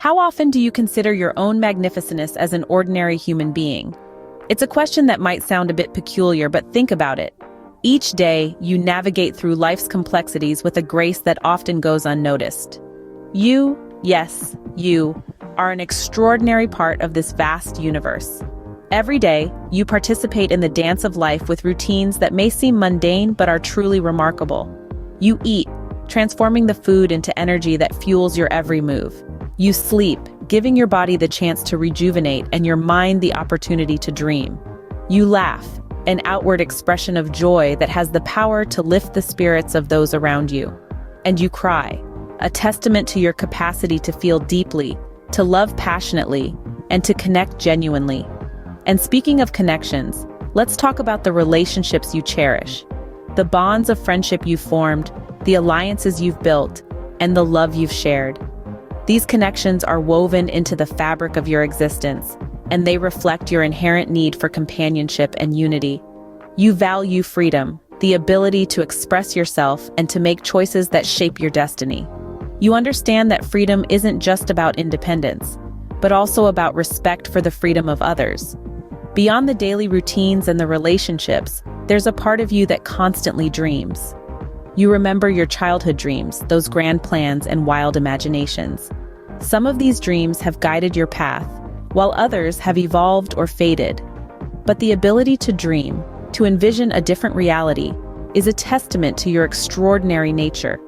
How often do you consider your own magnificence as an ordinary human being? It's a question that might sound a bit peculiar, but think about it. Each day, you navigate through life's complexities with a grace that often goes unnoticed. You, yes, you, are an extraordinary part of this vast universe. Every day, you participate in the dance of life with routines that may seem mundane but are truly remarkable. You eat, transforming the food into energy that fuels your every move. You sleep, giving your body the chance to rejuvenate and your mind the opportunity to dream. You laugh, an outward expression of joy that has the power to lift the spirits of those around you. And you cry, a testament to your capacity to feel deeply, to love passionately, and to connect genuinely. And speaking of connections, let's talk about the relationships you cherish. The bonds of friendship you've formed, the alliances you've built, and the love you've shared. These connections are woven into the fabric of your existence, and they reflect your inherent need for companionship and unity. You value freedom, the ability to express yourself and to make choices that shape your destiny. You understand that freedom isn't just about independence, but also about respect for the freedom of others. Beyond the daily routines and the relationships, there's a part of you that constantly dreams. You remember your childhood dreams, those grand plans and wild imaginations. Some of these dreams have guided your path, while others have evolved or faded. But the ability to dream, to envision a different reality, is a testament to your extraordinary nature.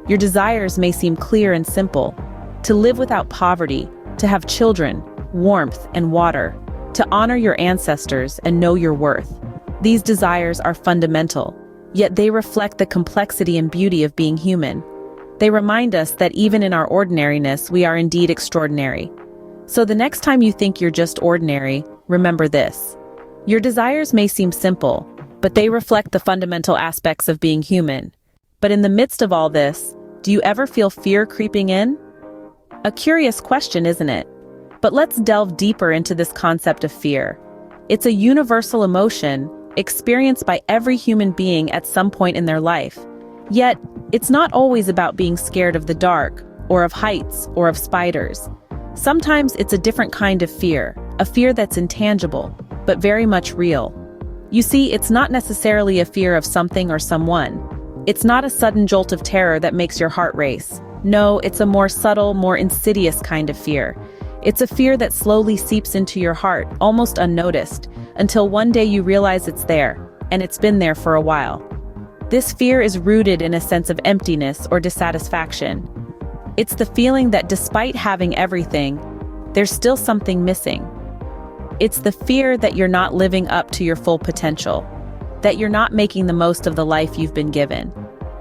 Your desires may seem clear and simple: to live without poverty, to have children, warmth, and water, to honor your ancestors and know your worth. These desires are fundamental, yet they reflect the complexity and beauty of being human. They remind us that even in our ordinariness, we are indeed extraordinary. So the next time you think you're just ordinary, remember this. Your desires may seem simple, but they reflect the fundamental aspects of being human. But in the midst of all this, do you ever feel fear creeping in? A curious question, isn't it? But let's delve deeper into this concept of fear. It's a universal emotion experienced by every human being at some point in their life. Yet, it's not always about being scared of the dark, or of heights, or of spiders. Sometimes it's a different kind of fear, a fear that's intangible, but very much real. You see, it's not necessarily a fear of something or someone. It's not a sudden jolt of terror that makes your heart race. No, it's a more subtle, more insidious kind of fear. It's a fear that slowly seeps into your heart, almost unnoticed, until one day you realize it's there, and it's been there for a while. This fear is rooted in a sense of emptiness or dissatisfaction. It's the feeling that despite having everything, there's still something missing. It's the fear that you're not living up to your full potential, that you're not making the most of the life you've been given.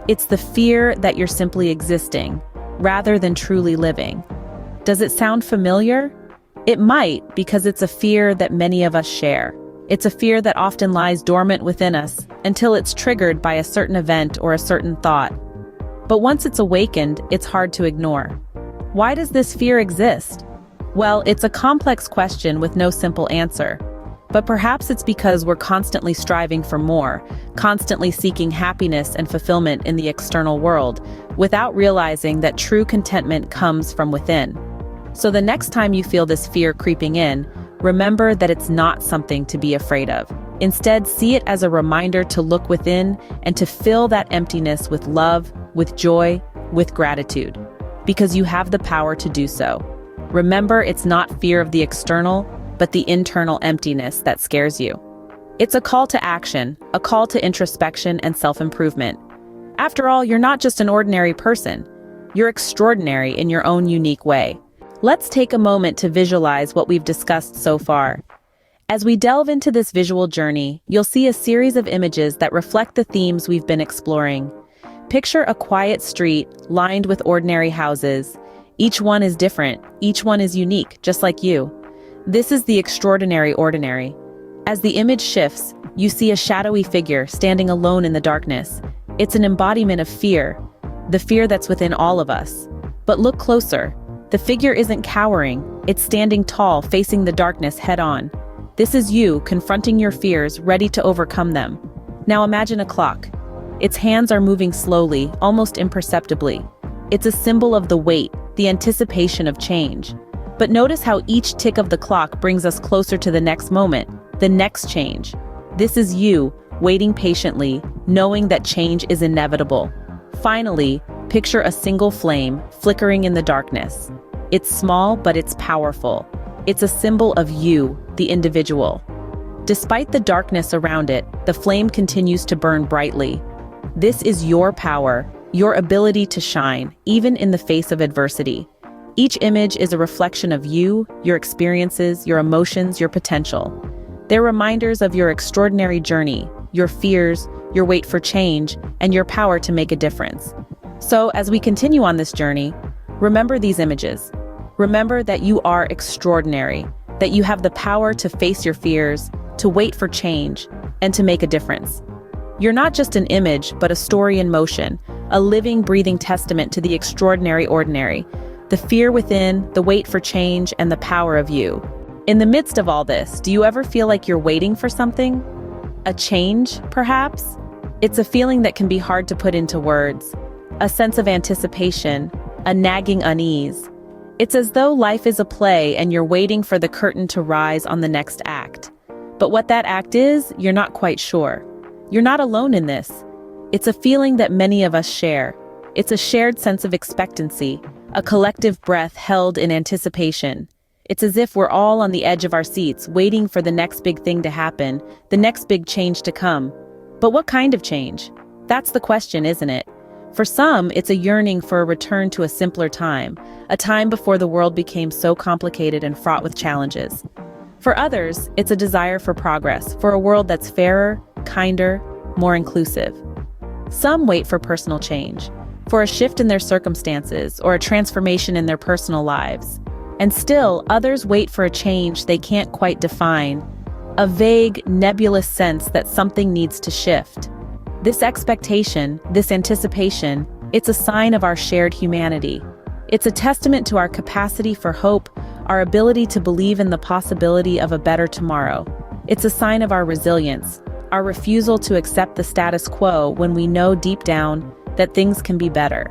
It's the fear that you're simply existing, rather than truly living. Does it sound familiar? It might, because it's a fear that many of us share. It's a fear that often lies dormant within us until it's triggered by a certain event or a certain thought. But once it's awakened, it's hard to ignore. Why does this fear exist? Well, it's a complex question with no simple answer. But perhaps it's because we're constantly striving for more, constantly seeking happiness and fulfillment in the external world, without realizing that true contentment comes from within. So the next time you feel this fear creeping in, remember that it's not something to be afraid of. Instead, see it as a reminder to look within and to fill that emptiness with love, with joy, with gratitude. Because you have the power to do so. Remember, it's not fear of the external, but the internal emptiness that scares you. It's a call to action, a call to introspection and self-improvement. After all, you're not just an ordinary person. You're extraordinary in your own unique way. Let's take a moment to visualize what we've discussed so far. As we delve into this visual journey, you'll see a series of images that reflect the themes we've been exploring. Picture a quiet street lined with ordinary houses. Each one is different, each one is unique, just like you. This is the extraordinary ordinary. As the image shifts, you see a shadowy figure standing alone in the darkness. It's an embodiment of fear, the fear that's within all of us. But look closer. The figure isn't cowering, it's standing tall, facing the darkness head-on. This is you, confronting your fears, ready to overcome them. Now imagine a clock. Its hands are moving slowly, almost imperceptibly. It's a symbol of the wait, the anticipation of change. But notice how each tick of the clock brings us closer to the next moment, the next change. This is you, waiting patiently, knowing that change is inevitable. Finally, picture a single flame flickering in the darkness. It's small, but it's powerful. It's a symbol of you, the individual. Despite the darkness around it, the flame continues to burn brightly. This is your power, your ability to shine, even in the face of adversity. Each image is a reflection of you, your experiences, your emotions, your potential. They're reminders of your extraordinary journey, your fears, your wait for change, and your power to make a difference. So, as we continue on this journey, remember these images. Remember that you are extraordinary, that you have the power to face your fears, to wait for change, and to make a difference. You're not just an image, but a story in motion, a living, breathing testament to the extraordinary ordinary, the fear within, the wait for change, and the power of you. In the midst of all this, do you ever feel like you're waiting for something? A change, perhaps? It's a feeling that can be hard to put into words. A sense of anticipation, a nagging unease. It's as though life is a play and you're waiting for the curtain to rise on the next act. But what that act is, you're not quite sure. You're not alone in this. It's a feeling that many of us share. It's a shared sense of expectancy, a collective breath held in anticipation. It's as if we're all on the edge of our seats, waiting for the next big thing to happen, the next big change to come. But what kind of change? That's the question, isn't it? For some, it's a yearning for a return to a simpler time, a time before the world became so complicated and fraught with challenges. For others, it's a desire for progress, for a world that's fairer, kinder, more inclusive. Some wait for personal change, for a shift in their circumstances or a transformation in their personal lives. And still, others wait for a change they can't quite define, a vague, nebulous sense that something needs to shift. This expectation, this anticipation, it's a sign of our shared humanity. It's a testament to our capacity for hope, our ability to believe in the possibility of a better tomorrow. It's a sign of our resilience, our refusal to accept the status quo when we know deep down that things can be better.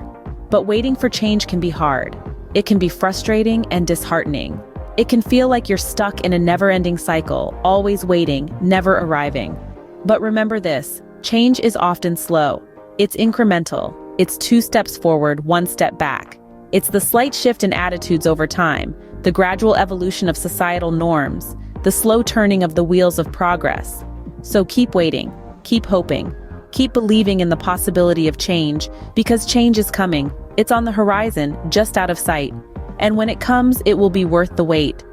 But waiting for change can be hard. It can be frustrating and disheartening. It can feel like you're stuck in a never-ending cycle, always waiting, never arriving. But remember this, change is often slow. It's incremental. It's 2 steps forward, 1 step back. It's the slight shift in attitudes over time, the gradual evolution of societal norms, the slow turning of the wheels of progress. So keep waiting, keep hoping, keep believing in the possibility of change, because change is coming. It's on the horizon, just out of sight. And when it comes, it will be worth the wait.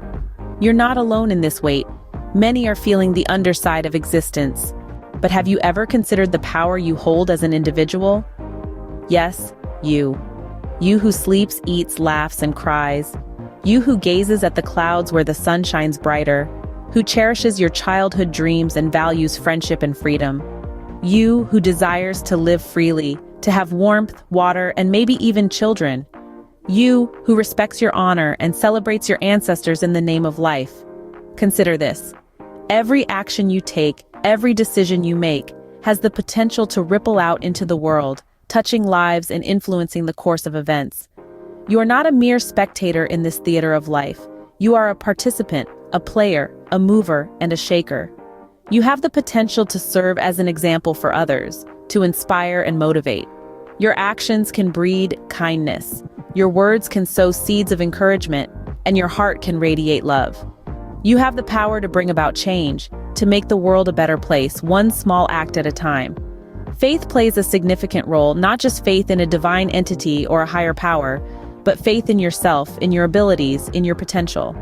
You're not alone in this wait. Many are feeling the underside of existence. But have you ever considered the power you hold as an individual? Yes, you. You who sleeps, eats, laughs, and cries. You who gazes at the clouds where the sun shines brighter. Who cherishes your childhood dreams and values friendship and freedom. You who desires to live freely, to have warmth, water, and maybe even children. You who respects your honor and celebrates your ancestors in the name of life. Consider this. Every action you take, every decision you make, has the potential to ripple out into the world, touching lives and influencing the course of events. You are not a mere spectator in this theater of life. You are a participant, a player, a mover, and a shaker. You have the potential to serve as an example for others, to inspire and motivate. Your actions can breed kindness. Your words can sow seeds of encouragement, and your heart can radiate love. You have the power to bring about change, to make the world a better place, one small act at a time. Faith plays a significant role, not just faith in a divine entity or a higher power, but faith in yourself, in your abilities, in your potential.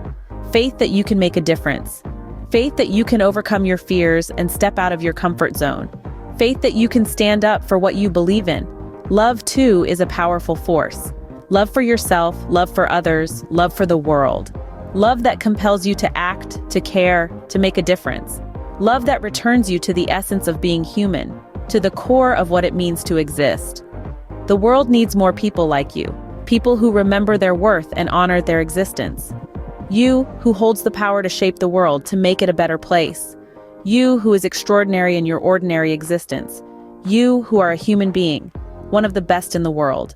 Faith that you can make a difference. Faith that you can overcome your fears and step out of your comfort zone. Faith that you can stand up for what you believe in. Love, too, is a powerful force. Love for yourself, love for others, love for the world. Love that compels you to act, to care, to make a difference. Love that returns you to the essence of being human, to the core of what it means to exist. The world needs more people like you, people who remember their worth and honor their existence. You who holds the power to shape the world, to make it a better place. You who is extraordinary in your ordinary existence. You who are a human being, one of the best in the world.